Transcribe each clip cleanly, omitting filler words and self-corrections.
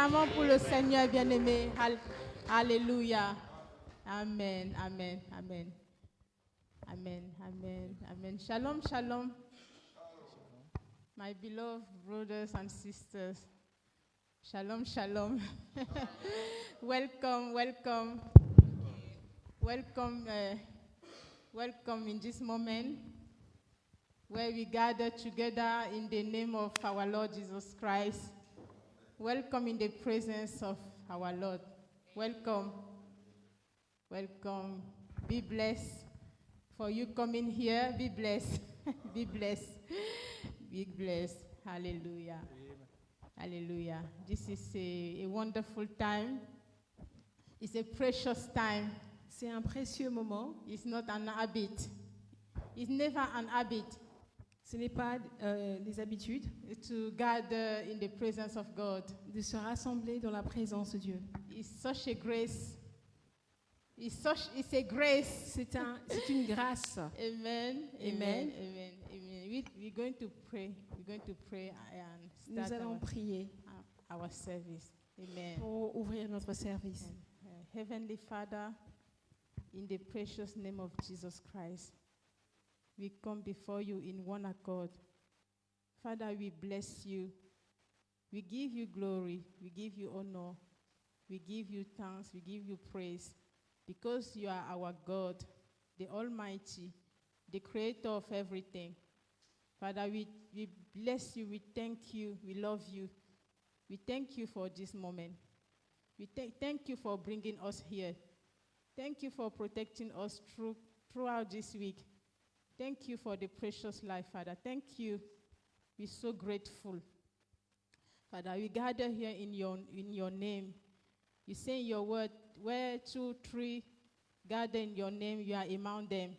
Acclamons pour le Seigneur bien-aimé. Alléluia. Amen, amen, amen. Amen, amen, amen. Shalom, shalom. My beloved brothers and sisters. Shalom, shalom. Welcome, welcome. Welcome, welcome in this moment where we gather together in the name of our Lord Jesus Christ. Welcome in the presence of our Lord. Welcome. Welcome. Be blessed for you coming here. Be blessed. Be blessed. Be blessed. Hallelujah. Hallelujah. This is a wonderful time. It's a precious time. C'est un précieux moment. It's not an habit. It's never an habit. Ce n'est pas des habitudes To gather in the presence of God. de se rassembler dans la présence de Dieu. It's such a grace. It's a grace. C'est une grâce. Amen. Amen. Amen. Amen. Amen. We're going to pray. We're going to pray and Nous start allons prier our service. Amen. pour ouvrir notre service. Heavenly Father, in the precious name of Jesus Christ, we come before you in one accord. Father, we bless you. We give you glory. We give you honor. We give you thanks. We give you praise because you are our God, the Almighty, the creator of everything. Father, we bless you. We thank you. We love you. We thank you for this moment. We thank you for bringing us here. Thank you for protecting us throughout this week. Thank you for the precious life, Father. Thank you. We're so grateful. Father, we gather here in your name. You say in your word, where 2, 3 gather in your name, you are among them.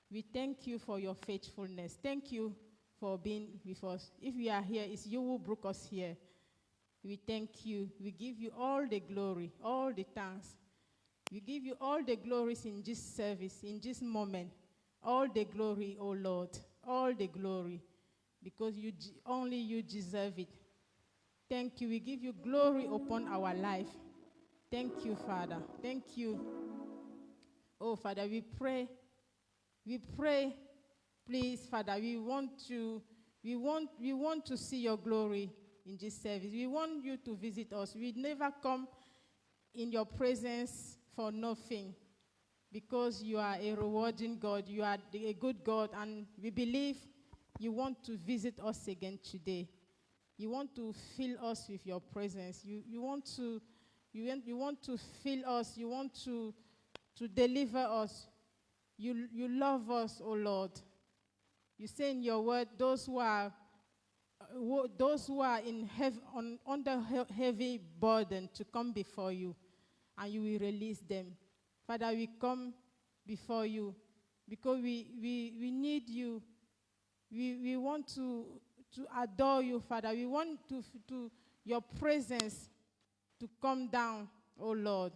We thank you for your faithfulness. Thank you for being with us. If we are here, it's you who brought us here. We thank you. We give you all the glory, all the thanks. We give you all the glories in this service, in this moment. All the glory, O Lord, all the glory, because only you deserve it. Thank you. We give you glory upon our life. Thank you, Father. Thank you. Oh, Father, we pray, please, Father, we want to see your glory in this service. We want you to visit us. We never come in your presence for nothing, because you are a rewarding God. You are a good God, and we believe you want to visit us again today. You want to fill us with your presence. You want to fill us. You want to deliver us. You love us, O Lord. You say in your word, those who are under heavy burden to come before you, and you will release them. Father, we come before you because we need you. We want to adore you, Father. We want to your presence to come down, oh Lord.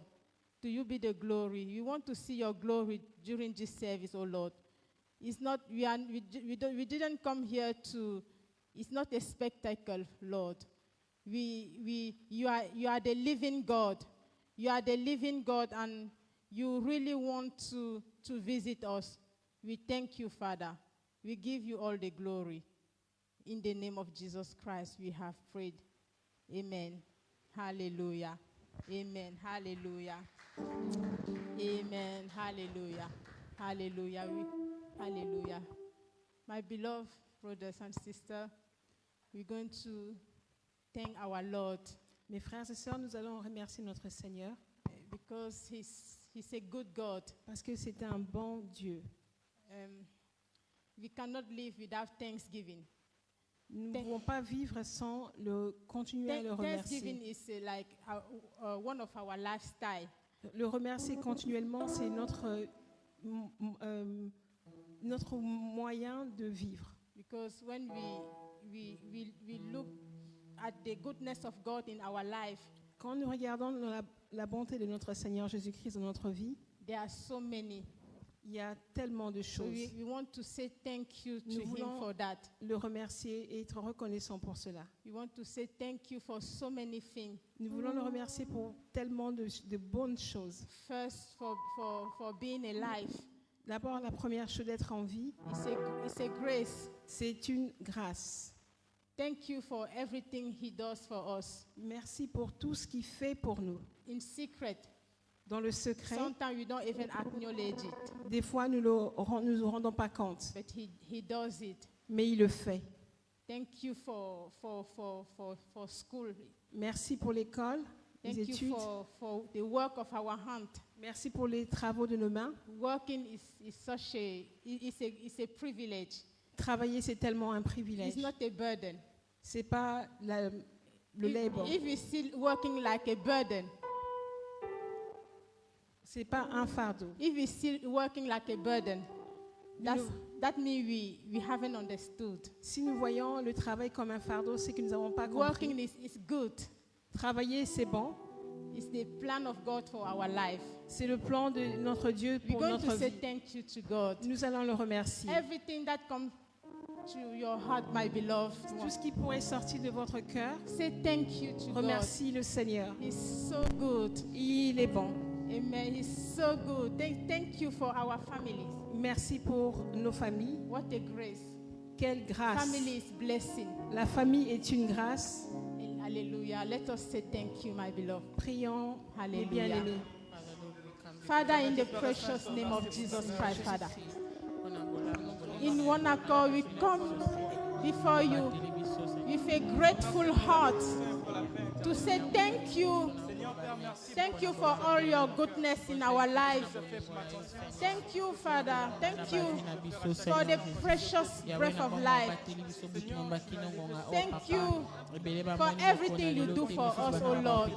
To you be the glory. We want to see your glory during this service, oh Lord. It's not we didn't come here to. It's not a spectacle, Lord. You are the living God. You are the living God, and you really want to visit us. We thank you, Father. We give you all the glory. In the name of Jesus Christ, we have prayed. Amen. Hallelujah. Amen. Hallelujah. Amen. Hallelujah. Hallelujah. Hallelujah. My beloved brothers and sisters, we're going to thank our Lord. Mes frères et sœurs, nous allons remercier notre Seigneur because he's a good God. Parce que c'est un bon Dieu. We cannot live without thanksgiving. Nous ne pouvons pas vivre sans continuer à le remercier. Thanksgiving is like one of our lifestyle. Le remercier continuellement, c'est notre moyen de vivre. Because when we look at the goodness of God in our life, quand nous regardons la bonté de notre Seigneur Jésus-Christ dans notre vie, there are so many. Il y a tellement de So choses. we want to say thank you to Nous him voulons- for that. Le remercier et être reconnaissant pour cela. We want to say thank you for so many things. Nous voulons le remercier pour tellement de bonnes choses. First, for being alive. D'abord, la première chose d'être en vie, It's a grace. c'est une grâce. Thank you for everything he does for us. Merci pour tout ce qu'il fait pour nous. In secret, Dans le secret, sometimes we don't even acknowledge it, des fois, nous nous rendons pas compte, but he does it. mais il le fait. Thank you for school. Merci pour l'école, les Thank you études. for the work of our hand. Merci pour les travaux de nos mains. Working is such it's a privilege. Travailler, c'est tellement un It's privilège. not a burden. C'est pas le labor. If you're still working like a burden, C'est pas un fardeau. if you're still working like a burden, that means we haven't understood. Si nous voyons le travail comme un fardeau, c'est que nous n'avons pas Working compris. is good. Travailler, c'est bon. It's the plan of God for our life. C'est le plan de notre Dieu We're pour going to notre say vie. thank you to God. Nous allons le remercier. Everything that comes to your heart, my beloved Tout one, ce qui pourrait sortir de votre cœur, say thank you to God. remercie le Seigneur. He's so good. Il est bon. Amen. He's so good. Thank you for our families. Merci pour nos familles. What a grace. Quelle grâce. Family is blessing. La famille est une grâce. Hallelujah. Let us say thank you, my beloved. Prions, mes Hallelujah. bien-aimés. Father, in the precious name of Jesus Christ, Father, in one accord we come before you with a grateful heart to say thank you. Thank you for all your goodness in our life. Thank you, Father. Thank you for the precious breath of life. Thank you for everything you do for us, oh Lord.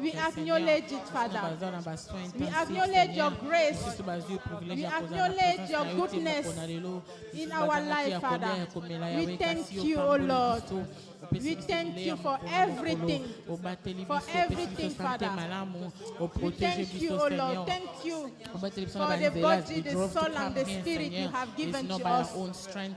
We acknowledge it, Father. We acknowledge your grace. We acknowledge your goodness in our life, Father. We thank you, oh Lord. We thank you for everything. For everything, Father. We thank you, oh Lord. Thank you for the body, the soul, and the spirit you have given to us.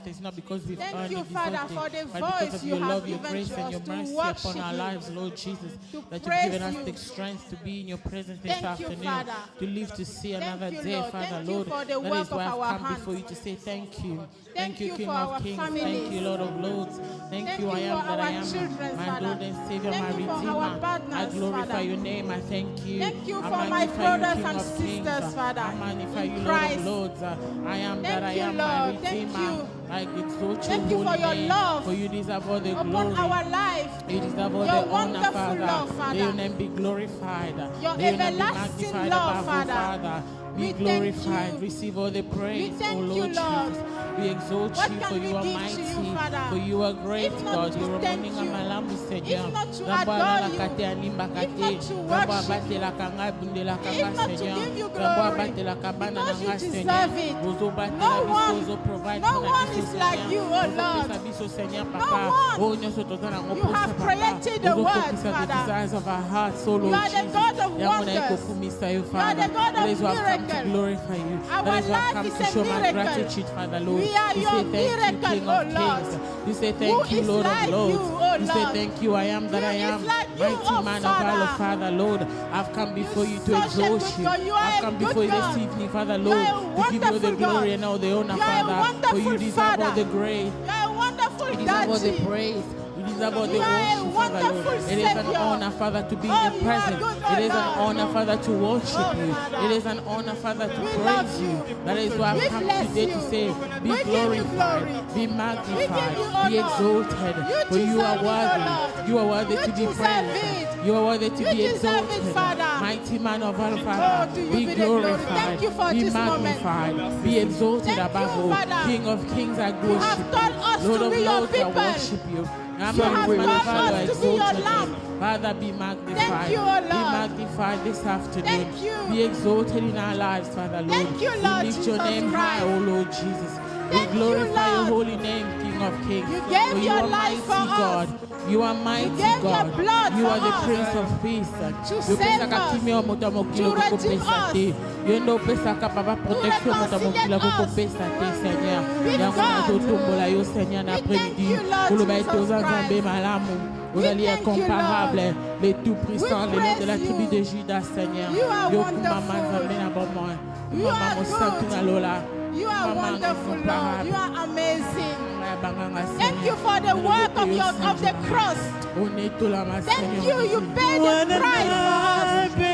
It's not because we've Thank earned you, it, Father, deserved for it, the but because voice of you your have love, your given grace, to and us your to mercy worship upon our you, lives, Lord Jesus. to That you've praise given us you. the strength to be in your presence this Thank you, afternoon, Father. to live to see Thank another you, day, Lord. Father, Thank you Lord. for the That work is why of I've our come hands. before you to say thank you. Thank you, you King for of our Kings. families. Thank you, Lord of Lords. Thank you, I you am for that I our am. children, My Father. Lord and Savior, Thank my you for our Redeemer. I partners, glorify Father. your name. I thank you. Thank you I for my magnify brothers you, King and of Kings. sisters, Father, I magnify in you, Christ. Lord of Lords. I am that I Thank you, am, my Lord. Thank Redeemer. you. I exalt Thank your you for holy your name. love For you deserve all the upon glory. our life. You deserve all Your the honor, wonderful Father. love, Father. May your name be glorified. Your May your name be everlasting magnified love, above, Father. Father. Be We thank glorified. you. Receive all the praise, thank O you, Lord Lord. Jesus. We exalt What you, can for we you are give to mighty, you, Father? for you are great, If not God. to You are thank morning you, malamu, Seigneur. if not to Rabo adore alala you, kate alimba if kate. not to Rabo worship abate you, la kanga bunde la if kanga, not to Seigneur. give you Rabo glory, abate la kabana because you nanga, Seigneur. deserve it. Ozo bate No la biso, one- ozo provide no for na one biso, is like Seigneur. you, oh Ozo Lord. pesa biso, Seigneur, No Papa. one. Oh, nyoso tozana ngo You posa, have Papa. created the Ozo world, focus on the Father. desires of our hearts, oh You Lord are the Jesus. God of Yango na wonders. ikofumisa you, You are Father. the God That of is why I've come to miracle. glorify you. Our That is why I've life come is to a show my miracle. gratitude, Father, Lord. We are You your say thank you, miracle, King oh of Lord. Kings. You say Who thank you, is Lord like of Lords. you, oh You say Lord? thank you, I am that Who I am. is like you, Mighty oh man of valor, Father? Father, Lord. I've come before you to such a exalt good you. God. You are I've a come good before you God. this evening, Father, You are Lord, a to give you all the wonderful glory God. and all the honor, You are a Father. For you wonderful deserve all Father. the grace. You are a wonderful You deserve all the daddy. praise. You deserve all the You are a worship, Father, Lord. wonderful It is an Savior. honor, Father, to be in Oh, your you are presence. good, oh It is an Lord. honor, Father, to worship Oh, you. Father. It is an honor, Father, to We praise love you. you. That is why We I've come bless today to you. say, be We give you glorified, glory. be We give magnified, you be honor. exalted. You For you are deserve it, oh worthy. Lord. You are worthy You to be deserve praised. it. You are worthy to You be deserve it, exalted. Father. Mighty man of our Oh, Father, to you be be the glory. glorified, Thank you for be this moment. magnified, be exalted Thank above you, all. Father. King of kings, I You have worship called you. us Lord to of be your lords, I people. worship you. You have called us to be your lamb. Father, be magnified. Thank you, O Lord. Be magnified this afternoon. Thank you. Be exalted in our lives, Father, Lord. Thank you, Lord We lift your Jesus name high, Christ. O Lord Jesus. Thank We you, glorify your Lord. holy name, King of Kings. You gave For you your are life for mighty God. us. You are mighty gave your God. blood You for are the us. Prince of Peace. To Yo save pesa us. kakimia moto mokilo To koko redeem pesa us. te. Yo no pesa kapapa protection moto mokilo koko reconciliate us pesa te Seigneur. with Yango na God. zotombola yo Seigneur na We thank après-midi. you, Lord Pour le bail Jesus tozan Christ. zambe malamu. We On a lié thank you, comparable. Lord. Les tout puissants, We les noms de la praise tribu you. de Judas Seigneur. You are Yo wonderful. kumama zambe na bomo. You Mama are mo santu na good. lola. You are Mama wonderful, Lord. incomparable. You are amazing. Banganga Thank Seigneur. you for the Nous work of remercions of the Seigneur. cross. On est tout là, ma Thank Seigneur. you. You paid the price for us. We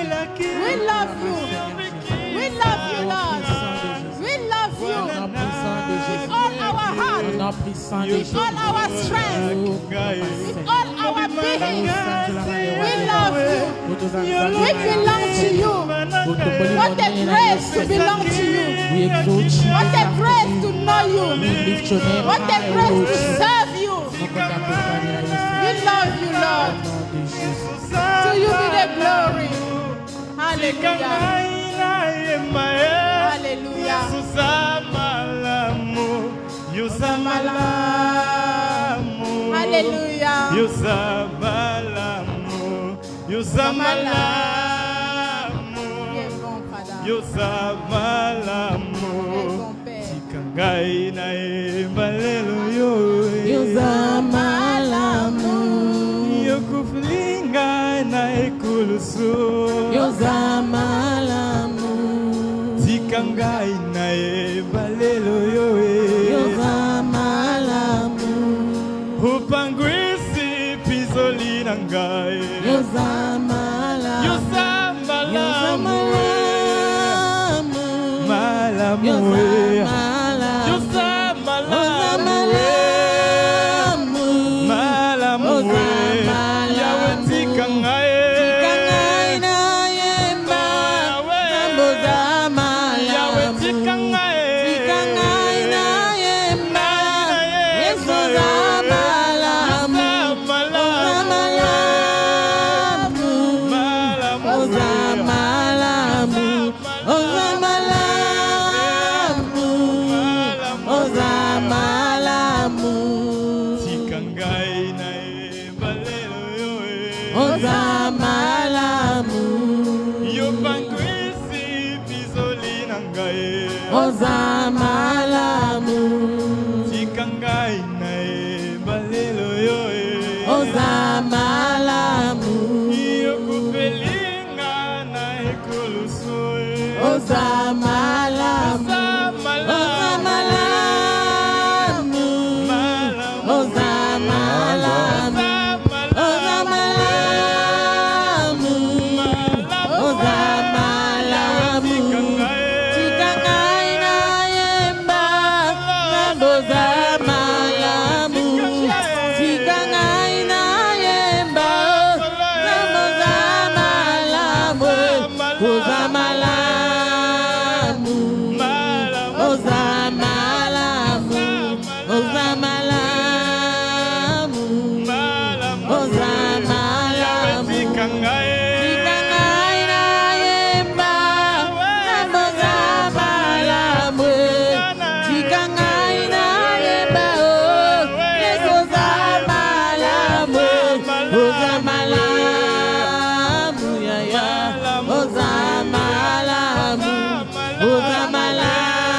love you. We love you, Lord. We love Au you nom puissant de with Jésus. all our Au heart, nom puissant de with Jésus. all our strength, with all our being. We love you. We belong to you. What a grace to belong to you. We exalt you. What a grace to know We you. lift your name What a high, O grace Lord. to serve you. We love you, Au Lord. nom de Jésus. To you be the glory. Hallelujah. Hallelujah. Hallelujah. Tu es bon, Father. Tu es bon, Père. Yozamalamu. Yozamalamu. Tikangai na ebalelo yo Yozamalamu. upangwisi pizoli na ngai Yozamalamu. Yozamalamu malamu Yozamalamu. Yozamalamu malamu yawe tikangai yawe tikangai Ozamalamu. tikangai na ebalelo yo Ozamalamu. yokupelinga na ekulusu Ozamalamu. Ozamalamu. Ozamalamu. Ozamalamu. Ozamalamu. Tikangai na yemba. Ozamalamu. Tikangai na yemba. Ozamalamu. Ozamalamu. Ozamalamu. Ozamalamu. Ozamalamu. Tikangai na yemba. Ozamalamu. Tikangai na yemba. Yes, Ozamalamu. Ozamalamu. Yeah, yeah. Ozamalamu.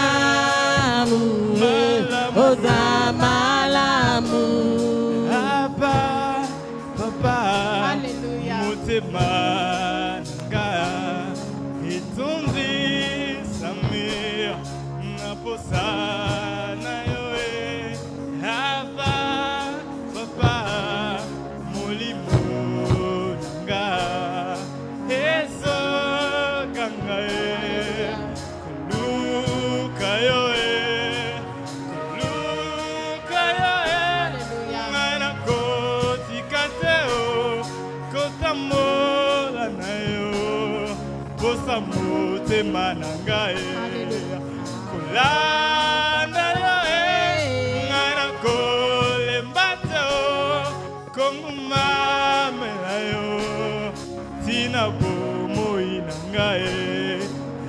Ozamalamu. Ozamalamu. Abba, Papa, Hallelujah. motema nga etondi samir na posa na yo Abba, Papa, molimo nga ezokanga koluka yo koluka yo Hallelujah. Ngana kotika te o kotamola na yo posa motema na ngai kolanda yo ngana kolemba te o kongumamela yo tina bomoi na ngai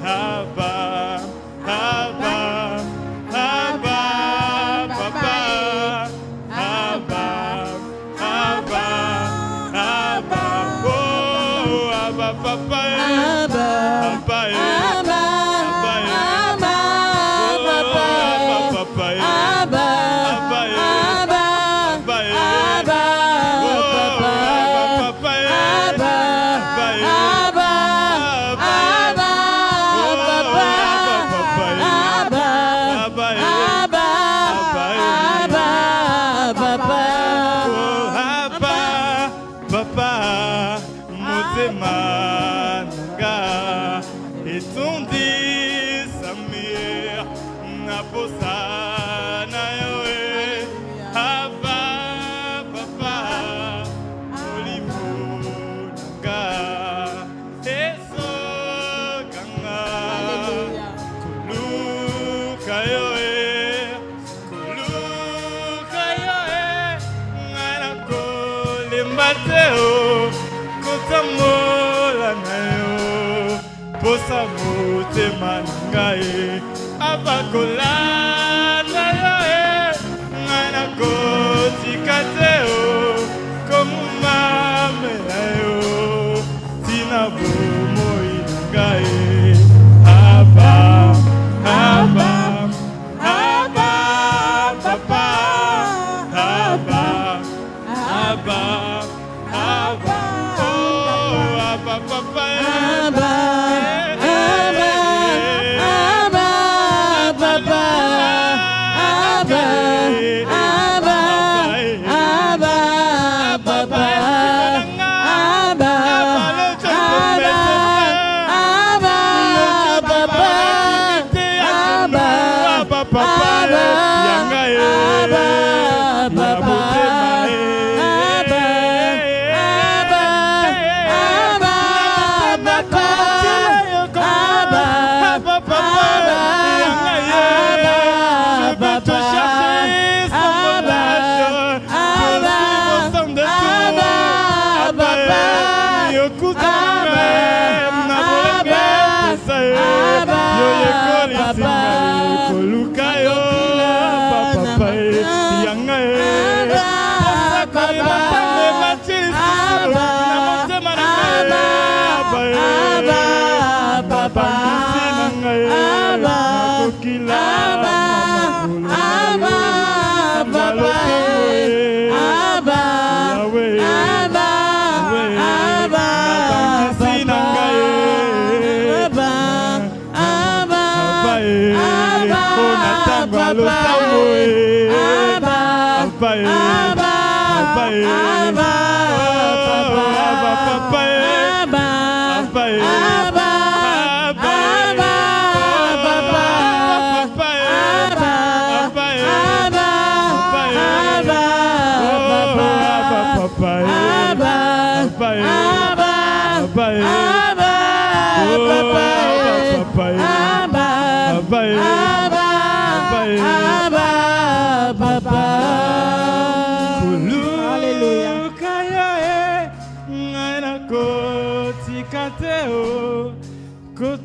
haba haba haba papa kolemba te o kotambola na yo posa motema na ngai abakolanda yo ngai nakotika te o komumamela yo tina bomoi na ngai aba aba aba papa aba aba aba oh aba papa Abba, Abba, Abba, Papa, Abba, Abba, Abba, Papa, Abba, Abba, Abba, Papa, Abba, papa yanga ye Abba,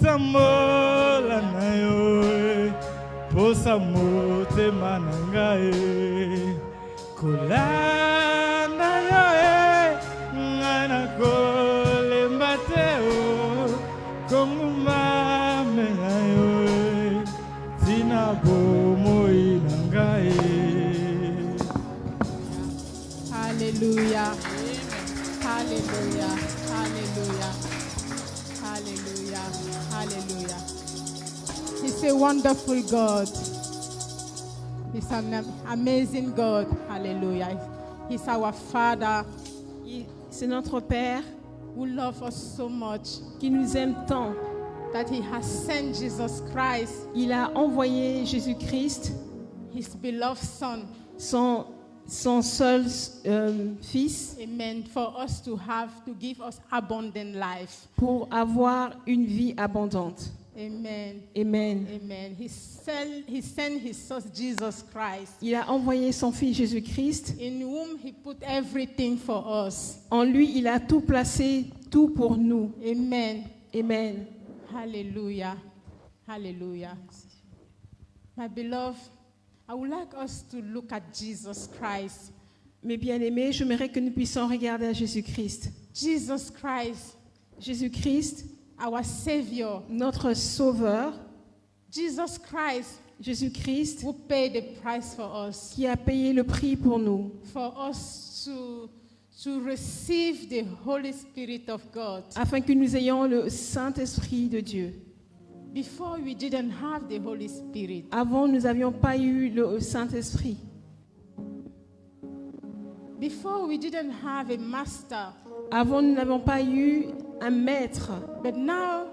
kotambola na yo posa motema na ngai kolanda yo ngai nakolemba te o komumamela yo tina bomoi na ngai. Hallelujah. Hallelujah. Hallelujah. Hallelujah. Hallelujah. He's a wonderful God. He's an amazing God. Hallelujah. He's our Father. C'est notre Père Who loves us so much qui nous aime tant. that He has sent Jesus Christ, Il a envoyé Jésus-Christ, His beloved Son, son seul Fils, amen, for us to give us abundant life. pour avoir une vie abondante. Amen. Amen. Amen. He sent His Son, Jesus Christ, Il a envoyé son Fils Jésus-Christ. in whom He put everything for us. En lui, il a tout placé, tout pour nous. Amen. Amen. Hallelujah. Hallelujah. My beloved, I would like us to look at Jesus Christ. Mes bien-aimés, j'aimerais que nous puissions regarder à Jésus-Christ. Jesus Christ, Jésus-Christ, our Savior. notre Sauveur. Jesus Christ, Jésus-Christ, who paid the price for us, qui a payé le prix pour nous, for us to receive the Holy Spirit of God. afin que nous ayons le Saint-Esprit de Dieu. Before we didn't have the Holy Spirit. Avant, nous n'avions pas eu le Saint-Esprit. Before we didn't have a master. Avant, nous n'avons pas eu un maître. But now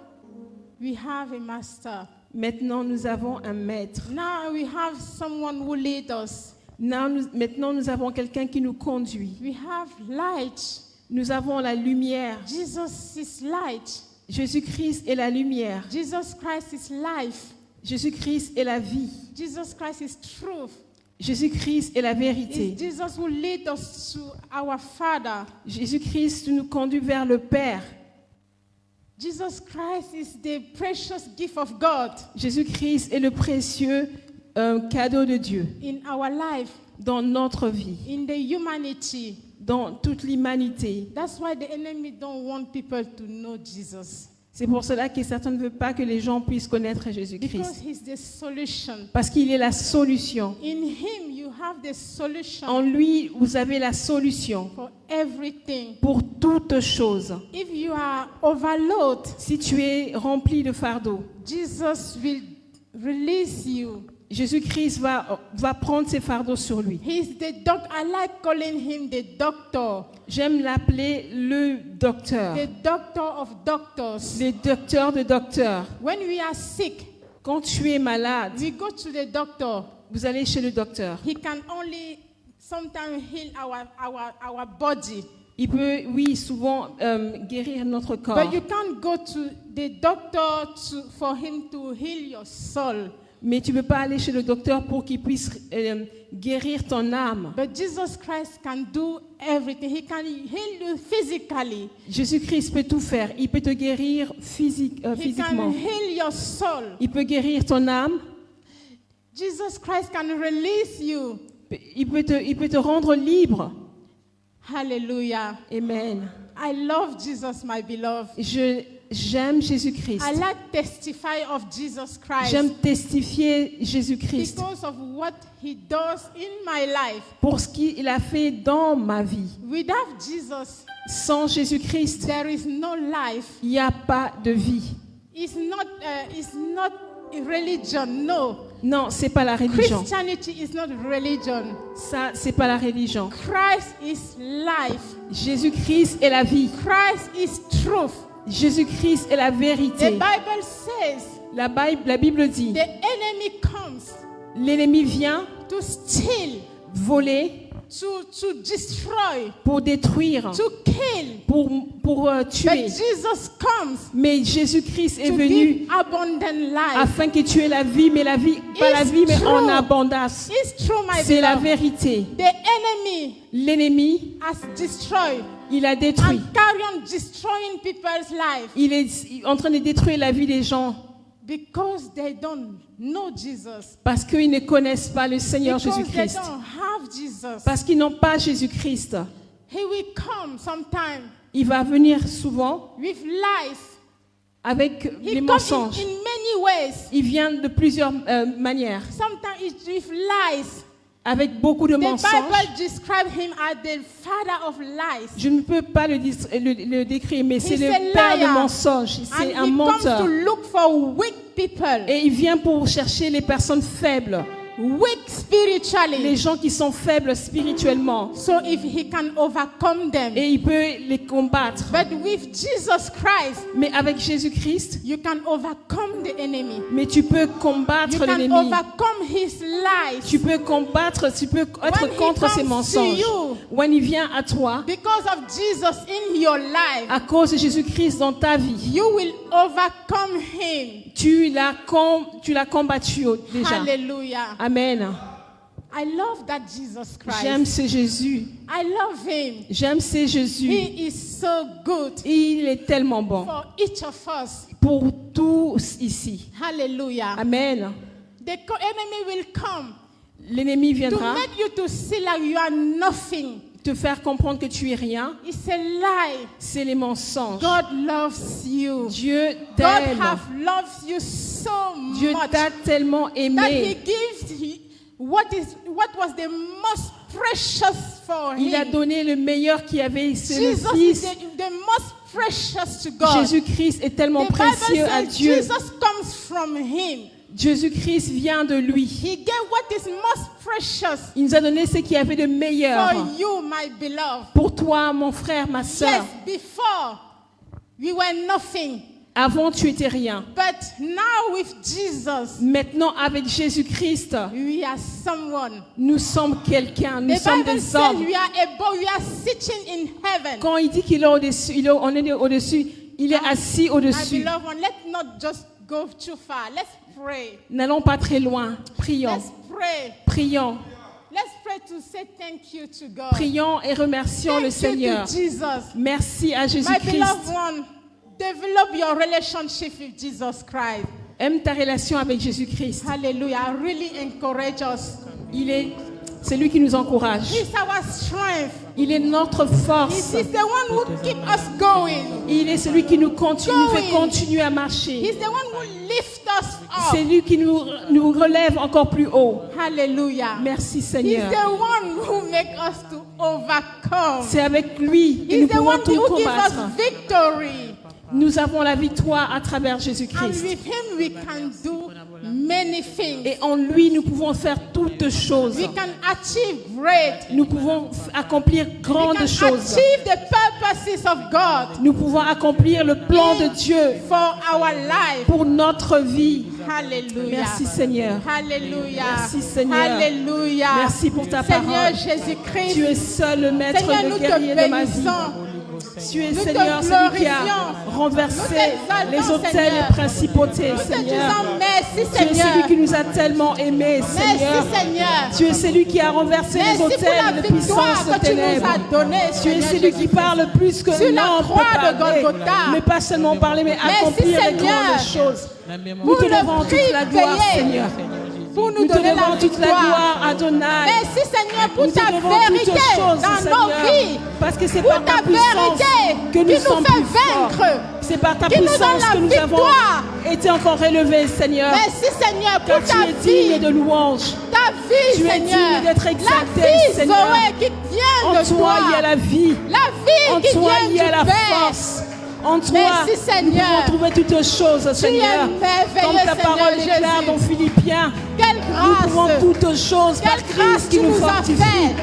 we have a master. Maintenant, nous avons un maître. Now we have someone who leads us. Maintenant, nous avons quelqu'un qui nous conduit. We have light. Nous avons la lumière. Jesus is light. Jésus-Christ est la lumière. Jesus Christ is life. Jésus-Christ est la vie. Jesus Christ is truth. Jésus-Christ est la vérité. It's Jesus who leads us to our Father. Jésus-Christ nous conduit vers le Père. Jesus Christ is the precious gift of God Jésus-Christ est le précieux cadeau de Dieu in our life, dans notre vie, in the humanity. dans toute l'humanité. That's why the enemy don't want people to know Jesus. C'est pour cela que Satan ne veut pas que les gens puissent connaître Because Jésus-Christ. he's the solution. Parce qu'il est la solution. In him you have the solution En lui, vous avez la solution for everything. pour toutes choses. If you are overloaded, Si tu es rempli de fardeau, Jesus will release you. Jésus-Christ va prendre ses fardeaux sur lui. He's the doctor. I like calling him the doctor. J'aime l'appeler le docteur, The doctor of doctors. le docteur de docteurs. When we are sick, Quand tu es malade, we go to the doctor. vous allez chez le docteur. He can only sometimes heal our body. Il peut, oui, souvent guérir notre corps. But you can't go to the doctor for him to heal your soul. Mais tu ne peux pas aller chez le docteur pour qu'il puisse guérir ton âme. But Jesus Christ can do everything. He can heal you physically. Jésus-Christ peut tout faire. Il peut te guérir He physiquement. can heal your soul. Il peut guérir ton âme. Jesus Christ can release you. Il peut te rendre libre. Hallelujah. Amen. I love Jesus, my beloved. J'aime Jésus-Christ. I like testify of Jesus Christ J'aime testifier Jésus-Christ because of what he does in my life. pour ce qu'il a fait dans ma vie. Without Jesus, Sans Jésus-Christ, there is no life. il n'y a pas de vie. It's not religion. No. Non, c'est pas la religion. Christianity is not religion. Ça, c'est pas la religion. Christ is life. Jésus-Christ est la vie. Christ is truth. Jésus-Christ est la The vérité. Bible says La Bible dit, the enemy comes l'ennemi vient to steal, voler to destroy, pour détruire, to kill. pour But tuer. Jesus comes Mais Jésus-Christ est to venu give abundant life. afin que tu aies la vie, mais la vie, pas la It's vie, mais en true. abondance. It's true, my C'est la beloved. vérité. The enemy L'ennemi, has destroyed il a détruit. and carry on destroying people's life Il est en train de détruire la vie des gens because they don't know Jesus. parce qu'ils ne connaissent pas le Seigneur Because they Jésus-Christ. don't have Jesus. Parce qu'ils n'ont pas Jésus-Christ. He will come sometime Il va venir souvent with lies. avec He les comes mensonges. in many ways. Il vient de plusieurs manières, Sometimes it's with lies. avec beaucoup de The mensonges. Bible describes him as the father of lies. Je ne peux pas le décrire, mais c'est He's le a père liar. de mensonges. C'est And un he comes menteur. to look for weak people. Et il vient pour chercher les personnes faibles, Weak spiritually. les gens qui sont faibles spirituellement. So if he can overcome them. Et il peut les combattre. But with Jesus Christ, Mais avec Jésus-Christ, you can overcome the enemy. mais tu peux You combattre can l'ennemi. overcome his lies. Tu peux combattre, tu peux être When he contre ses comes to mensonges. you, When il vient à toi, because of Jesus in your life, à cause de Jésus-Christ dans ta vie, you will overcome him. tu l'as combattu déjà. Hallelujah. Amen. I love that Jesus J'aime Christ. ce Jésus. I love him. J'aime ce Jésus. He is so good Il est tellement bon for each of us. pour tous ici. Hallelujah. Amen. The enemy will come L'ennemi to viendra make you to see like you are nothing. te faire comprendre que tu es rien. It's a lie. C'est les mensonges. God loves you. Dieu God t'aime. have loved you so Dieu much t'a tellement that He aimé. gives what was the most precious for Il a Him. donné le meilleur qu'il y avait, c'est le Jesus is Fils. the most precious to God. Jésus-Christ est tellement The Bible précieux à says Dieu. Jesus comes from Him. Jésus-Christ vient de lui. He gave what is most precious Il nous a donné ce qu'il y avait de meilleur. for you, my beloved. Pour toi, mon frère, ma Yes, sœur. before we were nothing, Avant, tu étais rien. but now with Jesus, Maintenant, avec Jésus-Christ, we are someone. nous sommes quelqu'un. Nous The sommes Bible des says hommes. we are above, we are sitting in heaven. Quand il dit qu'il est au-dessus, on est au-dessus, il est assis My au-dessus. beloved one, let's not just go too far. Let's pray. N'allons pas très loin. Prions. Let's pray. Prions. pray to say thank you to God. Prions et remercions le Thank you Seigneur. to Jesus. Merci à My Jésus-Christ. beloved one, develop your relationship with Jesus Christ. Aime ta relation avec Jésus-Christ. Hallelujah. Really encourage us. C'est lui qui nous encourage. He's our strength. Il est notre force. He's the one who keeps us going. Il est celui qui nous fait continuer à marcher. He's the one who lifts us C'est up. lui qui nous relève encore plus haut. Hallelujah. Merci He's Seigneur. the one who makes us to overcome. C'est avec lui que He's nous the pouvons one tout who gives us combattre. victory. Nous avons la victoire à travers And Jésus-Christ. with him we can do many things. Et en lui, nous pouvons faire toutes choses. We can achieve great. Nous pouvons accomplir We grandes can choses. achieve the purposes of God Nous pouvons accomplir le plan de Dieu for our life. pour notre vie. Hallelujah. Merci Seigneur. Hallelujah. Merci, Seigneur. Hallelujah. Merci pour ta Seigneur parole. Jésus-Christ. Tu es seul le maître Seigneur, et nous le te guerrier de ma vie. bénissons. Tu es Nous te Seigneur celui qui a glorifions. renversé Nous t'exaltons, les hôtels Seigneur. et principautés, Nous te Seigneur. disons merci, Tu es Seigneur. celui qui nous a tellement aimés, Seigneur. Merci, Seigneur. Tu es celui qui a renversé Merci les pour hôtels la et les victoire puissances de que tu nous ténèbres. as donnée, Tu es Seigneur celui qui Jésus. parle plus que Sur la l'homme croix peut de parler. Golgotha. Mais pas seulement parler, mais accomplir les Seigneur. grandes choses. Nous Pour te le devons prix toute la gloire, payé. Seigneur. Pour nous Nous te donner devons la toute la victoire. gloire, Adonai. Merci, Seigneur, pour Nous te ta devons vérité toutes choses, dans Seigneur, nos vies. parce que c'est Pour par ta ta puissance vérité que qui nous nous sommes fait plus forts. vaincre. C'est par ta Qui nous donne puissance la que nous avons victoire. été encore élevés, Seigneur. Merci, Seigneur, Car pour tu ta es digne vie. de louange. Ta vie, Tu es Seigneur. digne d'être La exalté, vie, Seigneur. Zoé, qui vient En de toi, toi. il y a la vie. La vie En qui toi, vient il y a du la Père. force. En toi, Merci, nous Seigneur. pouvons trouver toutes choses, Seigneur. merveilleux, Comme ta Seigneur parole déclare Jésus. dans Philippiens, Quelle nous pouvons grâce. toutes choses par Quelle grâce Christ qui tu nous nous as fortifie. faite.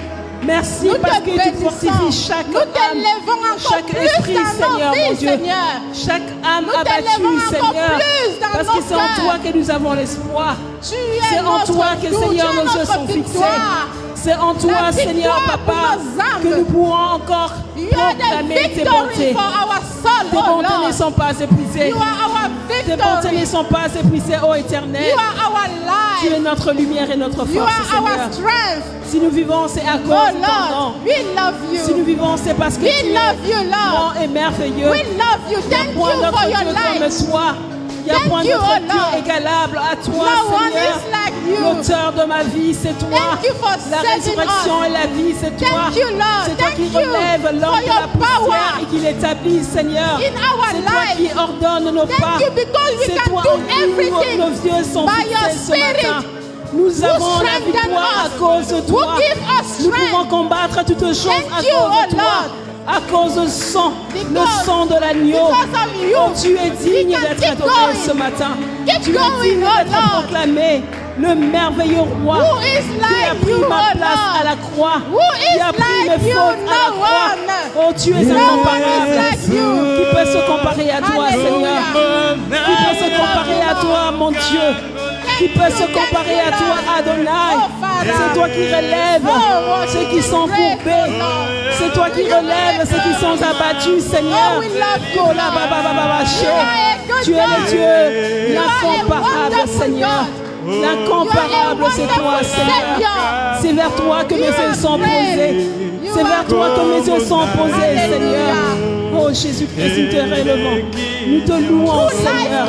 Merci Nous parce te que tu bénissons. fortifies chaque Nous âme, t'élevons encore chaque plus esprit, dans nos Seigneur, mon vies, Dieu. Seigneur. Chaque âme Nous abattue, t'élevons encore Seigneur. plus dans Parce nos que c'est en cœurs. toi que nous avons l'espoir. Tu es C'est en notre toi que, tout, Seigneur, tu es nos yeux notre sont fixés. victoire. C'est en toi, La Seigneur, victoire pour Papa, nos âmes. que nous pourrons encore You are the proclamer tes victory bontés. for our soul, Tes oh bontés ne Lord. sont pas épuisées. You are our Tes bontés victory. ne sont pas épuisées, ô Éternel. You are our Tu es life. notre lumière et notre You force, are our Seigneur. strength. Si nous vivons, c'est à Oh cause de ton Lord, nom. we love Si nous you. vivons, c'est parce que We tu es love you, Lord. grand et merveilleux. We love you. Thank Point you d'autre for Dieu your comme life. toi. Il n'y a Thank point you, d'autre oh Dieu Lord. égalable à toi, No one Seigneur. is like you. L'auteur de ma vie, c'est toi. Thank you for La saving résurrection us. et la vie, c'est toi. Thank you, Lord. C'est toi Thank qui you relève l'homme for de your la poussière power et qui l'établit, Seigneur. in our C'est toi life. qui ordonne nos Thank pas. you because we C'est can toi do en qui everything nos yeux sont by your fixés ce spirit. matin. Nous avons la strengthen victoire à us. cause de Who toi. give us Nous pouvons strength. combattre toutes choses Thank à you, cause oh de toi. Lord. À cause du sang, le Because- sang de l'agneau. because of you, Oh, tu es digne we can d'être keep adoré going. ce matin. Keep Tu es going, digne oh d'être Lord. proclamé le merveilleux roi Who is qui a like pris you, ma oh place Lord? à la croix, Who qui is a pris like mes you? fautes à la No croix. one. Oh, tu es No one is incomparable. like you. Qui peut se comparer à toi, Hallelujah. Seigneur? Qui peut se comparer à toi, mon Dieu? Qui peut se comparer à toi, Adonai? Oh, Father. C'est toi qui relèves Oh, ceux qui sont courbés. C'est toi qui relèves ceux qui sont abattus, Seigneur. Oh, we love you, Oh, là, Lord. bah, bah, bah, bah, You are a good tu es le God. Dieu You are a l'incomparable, wonderful Seigneur. God. L'incomparable, c'est toi, Seigneur. C'est vers toi que mes yeux sont posés. C'est vers toi que mes yeux sont posés, Seigneur. Oh Jésus-Christ, nous te relevons. Nous te louons, Seigneur.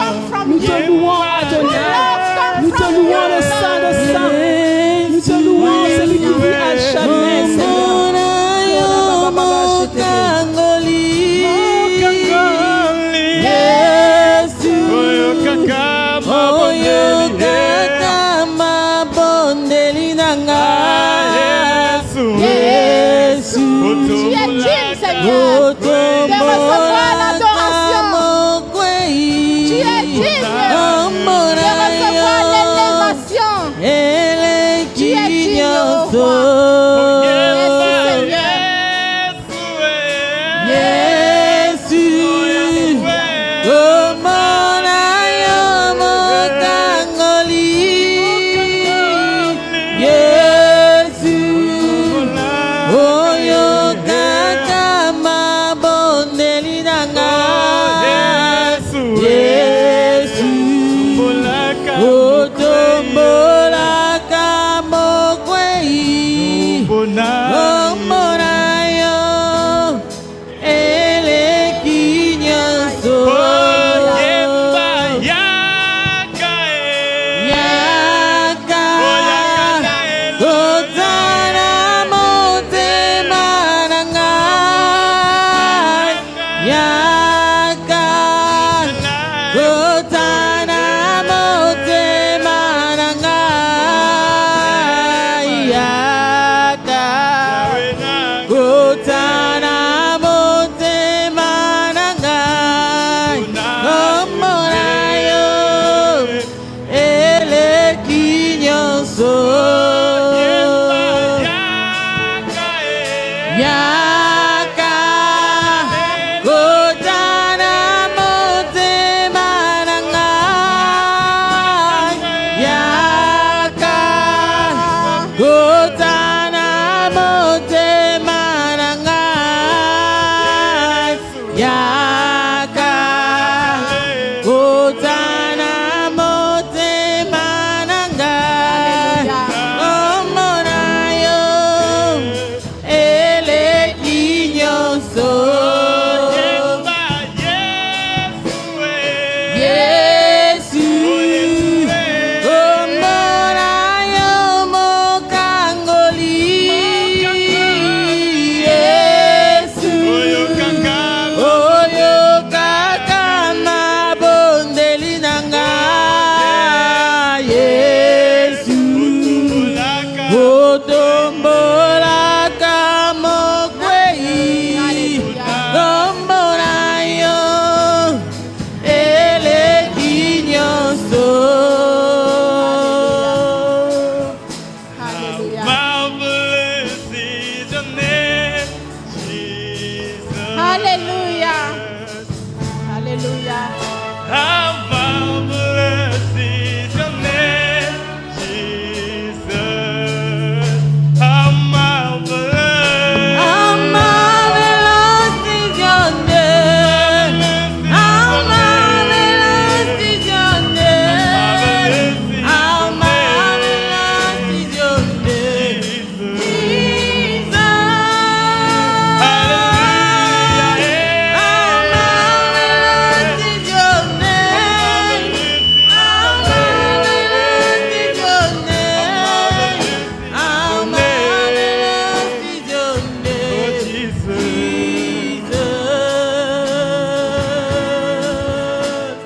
Nous te louons, Adonai. Nous te louons, le Saint de Saints. Nous te louons, celui qui vit à jamais, Seigneur. Tu es digne, Seigneur, de recevoir l'adoration. Tu es digne de recevoir l'élévation.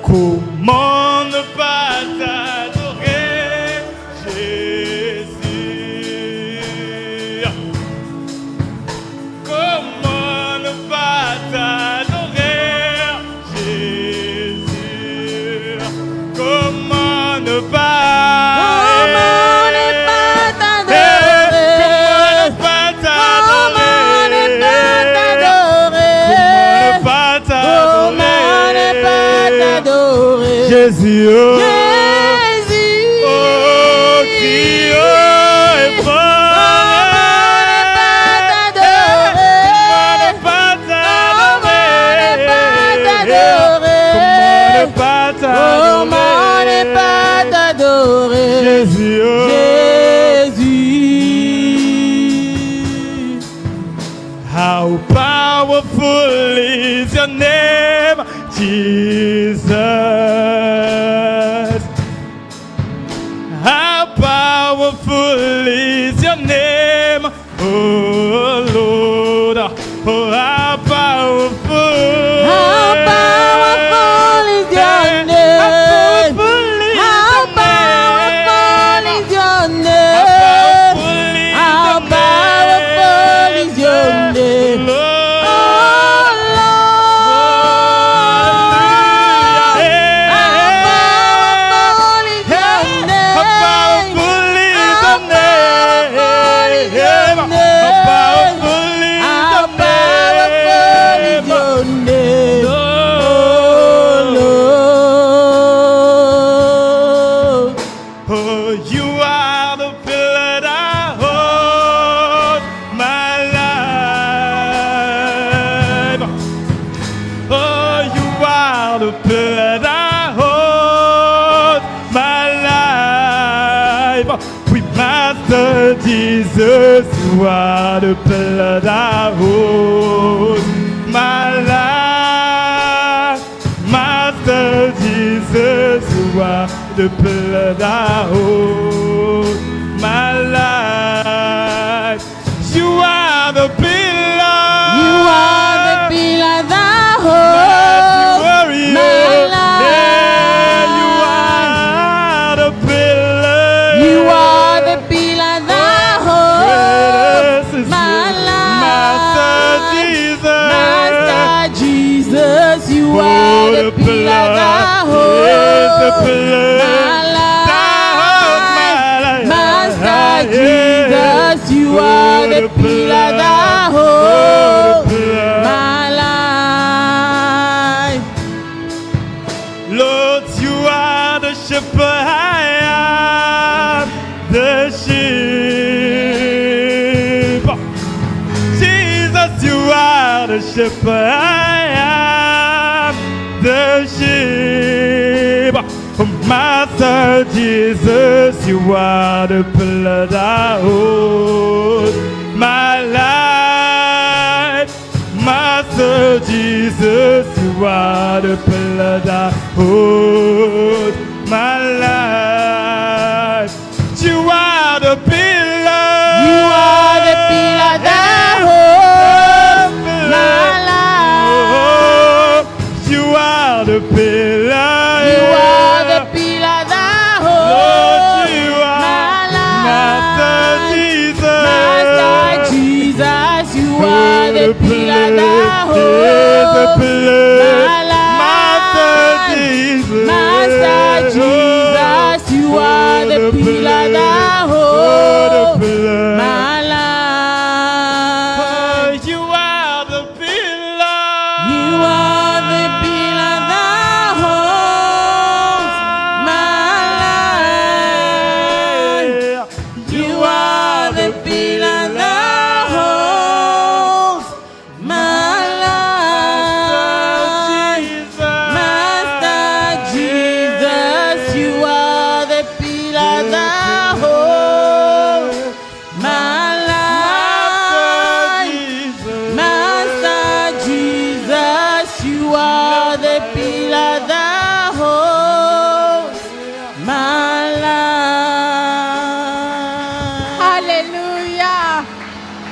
Comment ne pas t'adorer, Jésus? Comment ne pas t'adorer, Jésus? Comment ne pas Jésus, oh, Jésus, oh, crie, oh, et fort. Comment ne pas t'adorer? Jésus, oh, Jésus. How powerful is your name, Jesus. How powerful is your name, oh Lord. Oh, how powerful. How powerful is your name? How powerful is your name? How powerful is your name? Jesus, you are the blood I hold my life. Master Jesus, you are the blood I hold my life. You are the pillar. You are the pillar that holds my life. Yeah, you are the pillar. You are the pillar that holds my life. Master Jesus, you are the pillar that holds my life. Master Jesus, you are the pillar that holds my life. Lord, you are the shepherd, I am the sheep. Jesus, you are the shepherd, I am the sheep. Oh, Master Jesus, you are the blood I hold my life. Master Jesus, you are the blood I hold my life. You are the pillar. You are the pillar that holds my life. You are the pillar. You are the pillar that holds you are my life. Master Jesus. Master Jesus, you are the pillar that holds the pillar. my life. Master Jesus.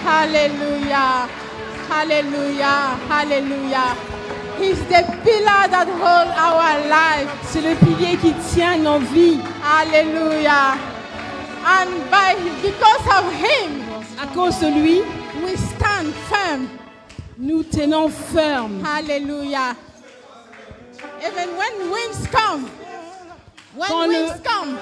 Hallelujah. Hallelujah. Hallelujah. He's the pillar that holds our life. C'est le pilier qui tient nos vies. Hallelujah. And because of him, À cause de lui, we stand firm. nous tenons ferme. Hallelujah. Even when winds come,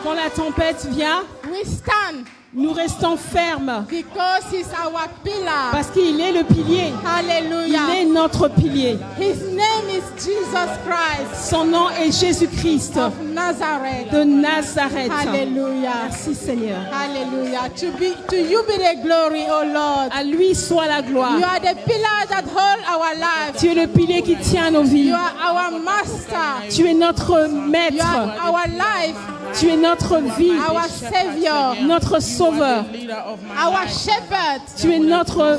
Quand la tempête vient, we stand nous restons fermes. because he's our pillar. Parce qu'il est le pilier. Il Hallelujah. est notre pilier. His name is Jesus Christ Son nom est Jésus-Christ of Nazareth. de Nazareth. Hallelujah. Merci Seigneur. Hallelujah. To you be the glory, O Lord. À lui soit la gloire. You are the pillar that hold our lives. Tu es le pilier qui tient nos vies. You are our master. Tu es notre You maître. are our life, Tu es notre vie, our savior, notre sauveur. our shepherd, Tu es notre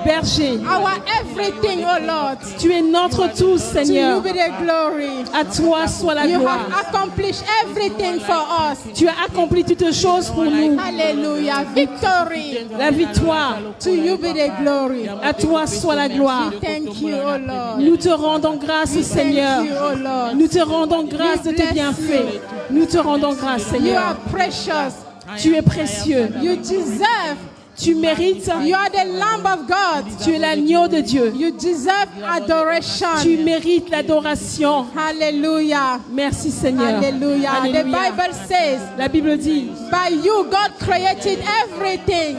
berger. our everything, O Lord. Tu es notre tout, To you Seigneur. be the glory. À toi soit la You gloire. have accomplished everything for us. Tu as accompli toutes choses pour nous. Hallelujah. Victory. La victoire. To you be the glory. À toi soit la gloire. Thank you, O Lord. Nous te rendons grâce, Seigneur. Thank you, O Lord. Nous te rendons grâce de tes bienfaits. Nous te rendons grâce, You Seigneur. are precious. Tu es précieux. You deserve. Tu mérites. You are the Lamb of God. Tu es l'agneau de Dieu. You deserve Tu adoration. mérites l'adoration. Hallelujah. Merci, Seigneur. Hallelujah. The Alléluia. Bible says, La Bible dit, by you God created everything.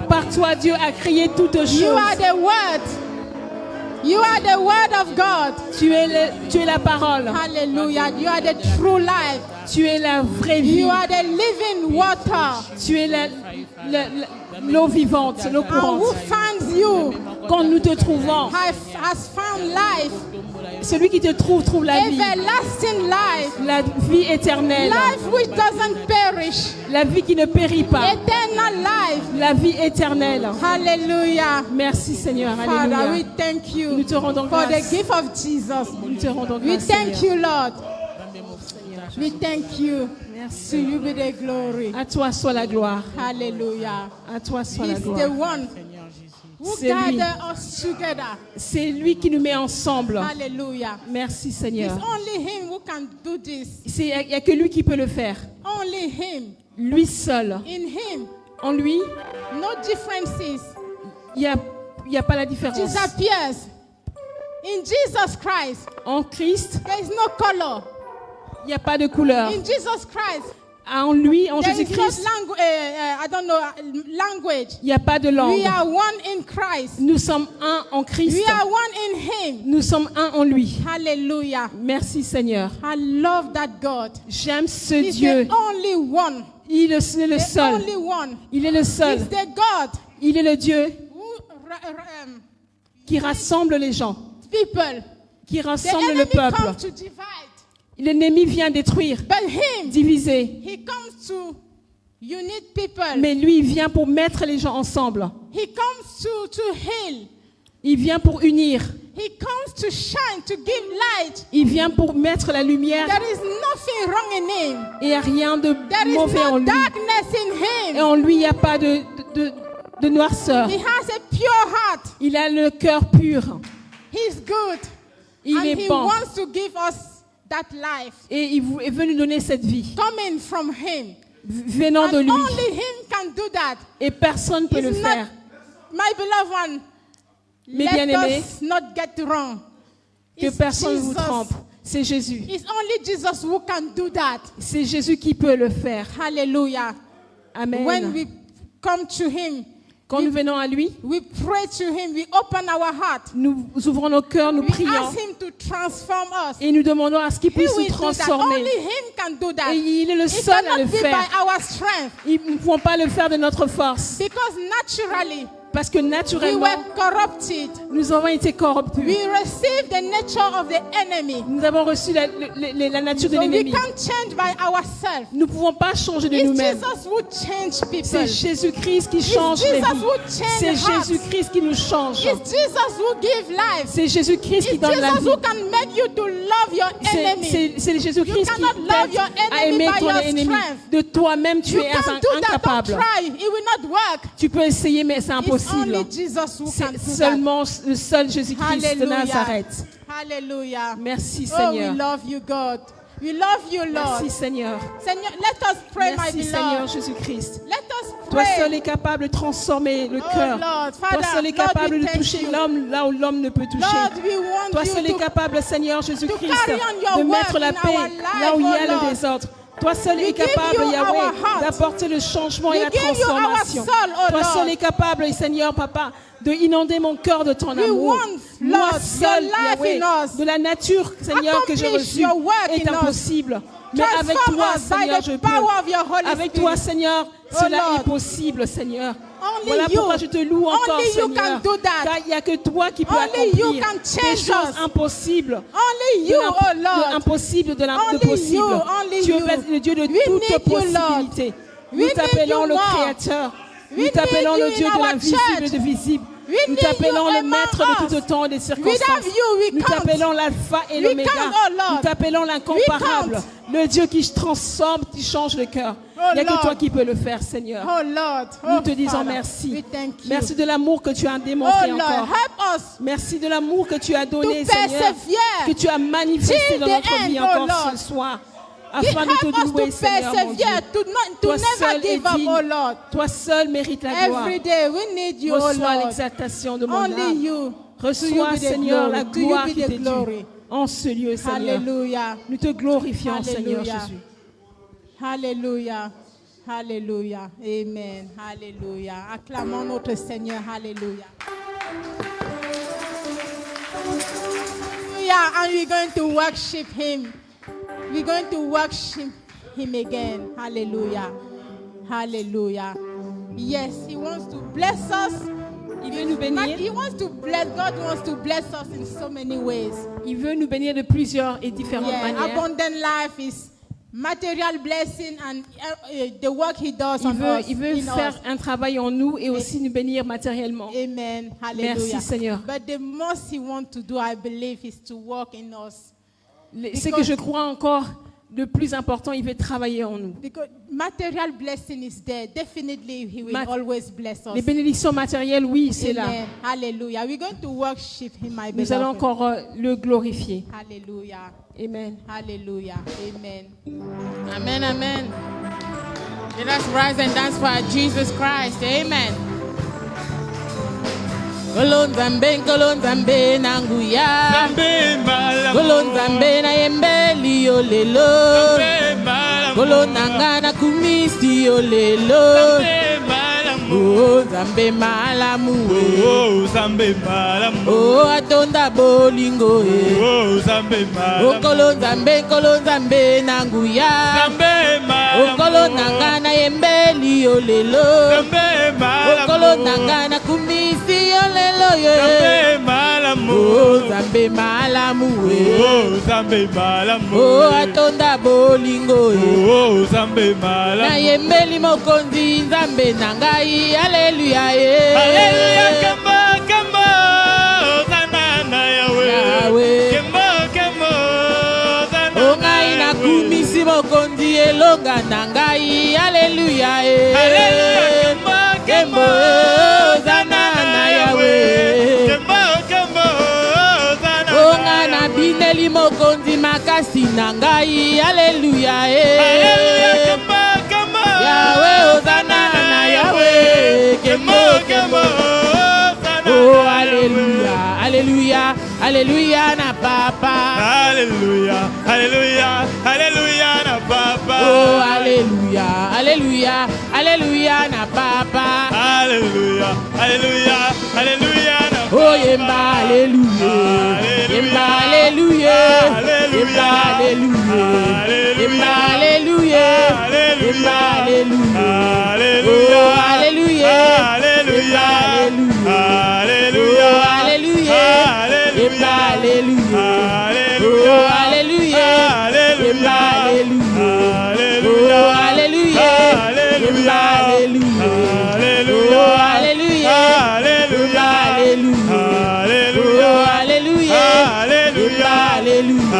par toi Dieu a créé toutes You choses. are the word. You are the word of God. Tu es la parole. Hallelujah. You are the true life. Tu es la vraie vie. You are the living water. Tu es l'eau vivante, l'eau And who courante. finds you Quand nous te trouvons, has found life. celui qui te trouve la vie. Everlasting life. La vie éternelle. Life which doesn't perish. La vie qui ne périt pas. Eternal life. La vie éternelle. Hallelujah. Merci Seigneur. Father, we Alléluia. thank you Nous te rendons for the grâce. gift of Jesus. Nous te rendons We grâce, thank Seigneur. you, Lord. We thank you. To you be the glory. À toi soit la gloire. Hallelujah. À toi soit la He's the gloire. one who C'est lui. gathered us together. C'est lui qui nous met ensemble. Hallelujah. Merci It's Seigneur. only him who can do this. Il n'y a que lui qui peut le faire. Only him. Lui seul. In him, En lui, no differences il n'y a pas la différence. disappears. In Jesus Christ, En Christ, there is no color. il n'y a pas de couleur. In Jesus Christ, En lui, en there is no Jésus-Christ, language. il n'y a pas de langue. We are one in Christ. Nous sommes un en Christ. We are one in him. Nous sommes un en lui. Hallelujah. Merci Seigneur. I love that God. J'aime ce He's Dieu. the only one. Il est le The seul. only one. Il est le seul. He's the God Il est le Dieu who qui rassemble les gens, people. qui The rassemble enemy le peuple. comes to divide. L'ennemi vient détruire, But him, diviser. he comes to unite people. Mais lui, il vient pour mettre les gens ensemble. He comes to heal. Il vient pour unir. He comes to shine, to give light. Il vient pour mettre la lumière. There is nothing wrong in him. Et il n'y a rien de There is mauvais en no lui. darkness in Et him. en lui, il n'y a pas de noirceur. He has a pure heart. Il a le cœur pur. He's good. Il And est he bon. wants to give us that life Et il est venu donner cette vie, coming from him. venant de And lui. only him can do that. Et personne ne peut le It's faire. not, my beloved one, Mes let bien-aimés, us not get wrong. que It's personne ne vous Jesus. trompe. C'est Jésus. It's only Jesus who can do that. C'est Jésus qui peut le faire. Hallelujah. Amen. When we come to him, Quand nous venons à lui, we pray to him, we open our heart. nous ouvrons nos cœurs, nous We prions ask him to transform us. et nous demandons à ce qu'il He puisse nous will do that. transformer. Only him can do that. Et il est le It seul à cannot le be faire. by our strength. Nous ne pouvons pas le faire de notre force. Because naturally, Parce que we naturellement, were corrupted. nous avons été corrompus. We received the nature of the enemy. Nous avons reçu la nature de So we l'ennemi. can't change by ourselves. Nous ne pouvons pas changer de It's nous-mêmes. Jesus who changed people. C'est Jésus-Christ qui change It's les Jesus vies. who change C'est hearts. Jésus-Christ qui nous change. It's Jesus who gives life. C'est Jésus-Christ qui It's donne la Jesus vie. who can make you to love your enemy. C'est You Jésus-Christ qui cannot love t'aide your à enemy aimer by ton your ennemi. strength. De toi-même, tu You es can't do that. Don't incapable. try. It will not work. Tu peux essayer, mais c'est It's impossible. possible. only Jesus who can C'est do that. seulement le seul Jésus-Christ de Hallelujah. Nazareth. Hallelujah. Merci Oh, we Seigneur. love you, God. We love you, Lord. Merci Seigneur. Seigneur, let us pray, my Merci Seigneur beloved. Jésus-Christ. Let us Toi seul pray. es capable de transformer le Oh, cœur. Lord, Toi Father, seul es Lord, capable we de thank toucher you. l'homme là où l'homme ne peut toucher. Lord, we want Toi you seul es to capable, Seigneur Jésus-Christ, carry on your de mettre work la in paix our life, là où il y a oh Lord. le désordre. Toi seul We es give capable, you Yahweh, our heart. d'apporter le changement et We la give you our transformation. soul, oh Toi seul Lord. es capable, Seigneur Papa, de inonder mon cœur de ton We amour. want, Moi Lord, seul, your life Yahweh, in us. de la nature, Seigneur, que j'ai Accomplish reçue your work est in us. impossible. Mais avec Transform toi, us by Seigneur, the je power of peux. your Holy Avec Spirit. toi, Seigneur, Oh cela Lord. est possible, Seigneur. Only Voilà you. pourquoi je te loue encore, Only you Seigneur. can do that. Car il n'y a que toi qui peux Only you accomplir can des change choses us. impossibles. Only De you, l'imp- oh de Lord. impossible, de Only l'impossible. you, only Tu es you. le Dieu de We toute need you, Lord. possibilité. We Nous need t'appelons you le more. Créateur. We Nous need t'appelons you le in Dieu de our l'invisible et church. de visible. We Nous need t'appelons you le among maître de us. tout temps et des circonstances. Without you, we Nous can't. t'appelons l'alpha et We l'oméga. can't, oh Lord. Nous t'appelons l'incomparable. We Le Dieu qui transforme, qui change le cœur. Oh Il n'y a que Lord. toi qui peux le faire, Seigneur. Oh Lord. Nous Oh te disons Father, merci. We thank you. Merci de l'amour que tu as Oh démontré Lord, encore. help us Merci de l'amour que tu as donné, to Seigneur. persevere Que tu as manifesté till dans the notre end, vie oh encore Lord. ce soir. Help Afin de te us louer, to Seigneur, mon Dieu. persevere, to Toi never seul give est up, digne. oh Lord. Toi seul mérite la gloire. Every day we need you, oh Reçois Lord. l'exaltation de mon Only âme. you. To you Reçois, be the Seigneur, la glory. To you gloire be qui the t'est due glory. en ce lieu, Seigneur. Hallelujah. Nous te glorifions, Seigneur Hallelujah. Jésus. Hallelujah. Hallelujah. Amen. Hallelujah. Acclamons notre Seigneur. Hallelujah. Hallelujah. And we're going to worship Him. We're going to worship Him again. Hallelujah. Hallelujah. Yes, He wants to bless us. Il veut nous bénir. He wants to bless. God wants to bless us in so many ways. Il veut nous bénir de plusieurs et différentes Yeah, manières. abundant life is material blessing and the work He does Il on veut, us. il veut in faire us. un travail en nous et aussi nous bénir matériellement. Amen. Hallelujah. Merci, Seigneur. But the most He wants to do, I believe, is to work in us. Ce que je crois encore, le plus important, il veut travailler en nous. Because material blessing is there. Definitely He will Mat- always bless us. Les bénédictions matérielles, oui, c'est là. Amen. Hallelujah. We're going to worship Him, my Nous allons beloved. encore le glorifier. Hallelujah. Amen. Hallelujah. Amen. Amen, amen. Let us rise and dance for our Jesus Christ. Amen. Kolonzambe nanguya. Zambe malamu. Kolonzambe na yembeli yo lelo. Zambe malamu. Kolonanga na kumisi yo lelo. Zambe malamu. Oh, Zambe malamu. Oh, Zambe malamu. Oh, atonda bolingo. Oh, Zambe Oh, malamu. kolonzambe nanguya. Zambe malamu. Okolo nangana yembeli yo lelo. Zambe malamu. Okolo nangana kumisi yo lelo ye. Zambe malamu. Oh, Zambe malamu we. Oh, Zambe malamu. Oh, atonda bolingo ye. Oh, Zambe Na malamu. yembeli mokonzi Nzambe nangai. Hallelujah ye. Hallelujah, kamba, kamba. Hosanna na Yahweh. Yahweh. Kamba, kamba. Hosanna Oh, na ngai na Yahweh. kumisi mokonzi elonga nangai. Hallelujah ye. Hallelujah, kamba, Kembo kamba. Hosanna na Yahweh. Kamba, kamba. Hosanna Onga na na Yahweh. bineli mokonzi makasi na ngai. Haleluya Hallelujah, kamba, kamba. Yahweh Hosanna na Yahweh. Kembo kembo. Hosanna Oh na haleluya, Yahweh. haleluya, haleluya na papa. Hallelujah, hallelujah, hallelujah na Papa. Oh haleluya, haleluya, haleluya na papa. Hallelujah, hallelujah, hallelujah na Papa. Oh yemba haleluya, yemba haleluya, yemba haleluya, yemba haleluya, yemba haleluya. Oh haleluya, Hallelujah, haleluya, hallelujah, oh haleluya, yemba haleluya. Oh haleluya, yemba haleluya. Oh haleluya, yemba haleluya. Oh haleluya, yemba haleluya. Oh haleluya, yemba haleluya.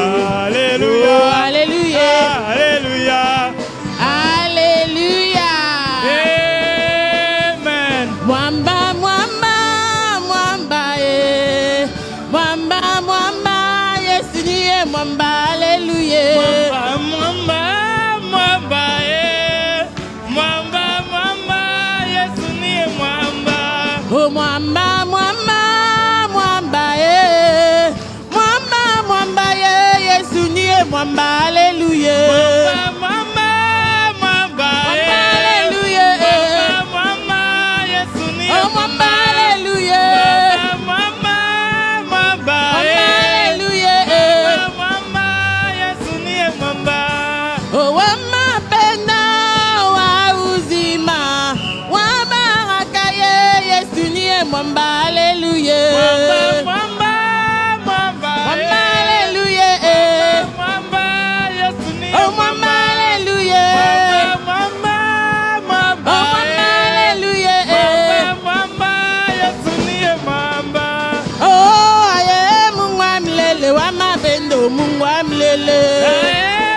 Oh haleluya, hallelujah. haleluya. Amen. Mwamba mwamba Mwamba, alléluia. Mwamba, alléluia. Mwamba, Yesu ni Mwamba, alléluia. Mwamba, alléluia. Mwamba, Yesu ni mwamba. Wama pena wa uzima, wama rakaye Yesu ni mwamba, alléluia. Mwamba, alléluia. Mwamba, Yesu ni Mwamba, alléluia. Mwamba, alléluia. Mwamba, Yesu ni mwamba. Oh, aye, Mungu amlele wa mapendo, Mungu amlele.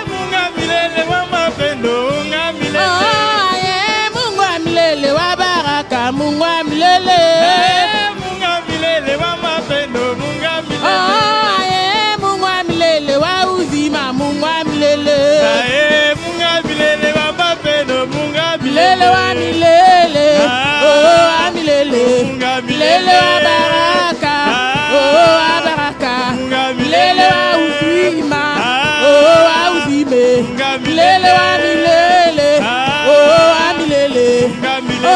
Mungu amlele wa mapendo, Mungu amlele. Oh, aye, Mungu amlele wa baraka, Mungu amlele. Mungu amlele wa mapendo, Mungu amlele. Oh, aye, Mungu amlele wa uzima, Mungu amlele. Mungu amlele wa mapendo, Mungu amlele. Lele wa milele, oh amilele. Lele wa baraka, oh wa baraka. Lele wa uzima, oh wa uzime. Lele wa milele, oh amilele. Oh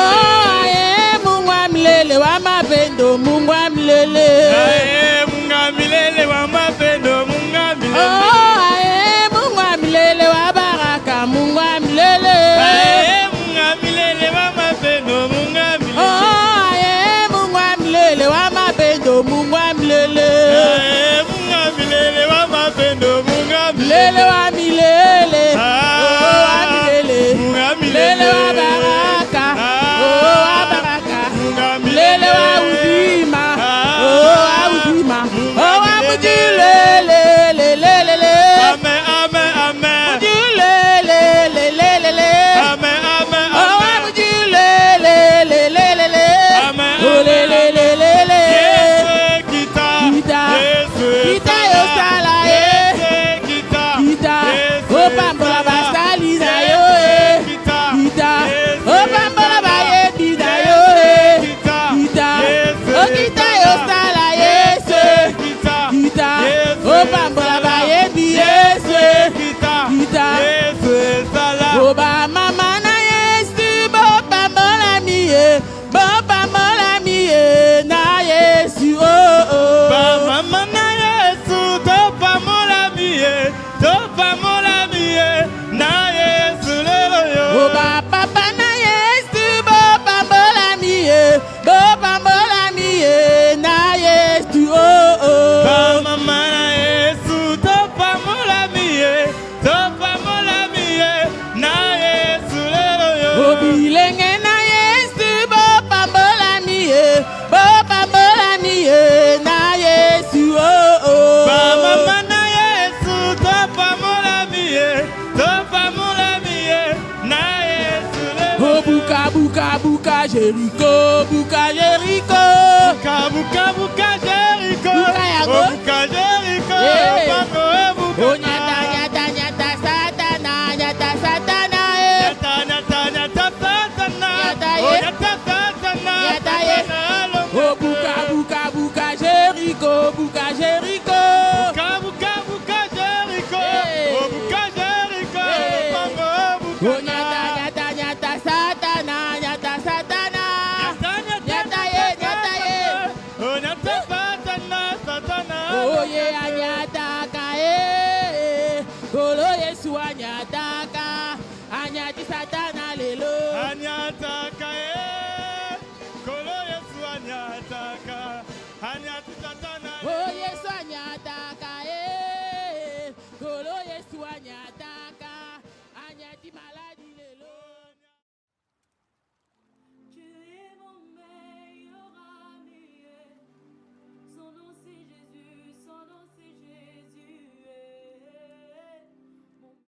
aye, Mungu amlele wa mapendo, Mungu amlele. Mungu amlele wa mapendo, Mungu amlele. Oh aye, Mungu amlele wa baraka, Mungu amlele. Mungu amlele wa mapendo, Mungu amlele. Oh aye, Mungu amlele wa mapendo, Mungu amlele. Mungu amlele wa mapendo, Mungu amlele. Lele wa milele, oh amilele. Lele wa baraka, oh wa baraka. Lele wa uzima, oh wa uzima. Oh wa mujilele, lele. Amen, amen, amen. Mujilele, lele. Amen, amen, Oh wa amen. mujilele, lele. Amen, Oh lele. Yesu kita. Yesu Kita yo sala Yesu kita. Kita, Yesu oh pambola basali na yo kita. Kita, Yesu oh pambola baye di na yo kita. Kita, Yesu oh kita yo sala Yesu kita. Kita, Yesu oh pambola baye di Yesu kita. Kita, Yesu sala. oh ba mama na Yesu bo pambola miye na Yesu oh oh. Ba mama na Yesu topa mola miye na Yesu lelo yo. Oh ba papa na Yesu bo pambola miye na Yesu oh oh. Ba mama na Yesu topa mola miye na Yesu lelo yo. Oh bilenge na Yesu bo pambola miye na Yesu oh oh. Ba mama na Yesu topa mola miye na Yesu lelo. Oh buka Jericho, buka Jericho. Buka Jericho. Buka yago. Oh, buka Jericho. Yeah. Bako, buka. Oh nyata satana Nyata, satana. Nyata, Oh, yeah. nyata, satana. Nyata, yeah. Satana, Oh buka Jericho, buka Jericho. Buka Jericho. Yeah. Oh, buka Jericho. Yeah. Bako, buka. Oh nyata satana. Nyata ye. Oh, nyata, satana. Oh ye anyataka Kolo Yesu anyataka anyati satana.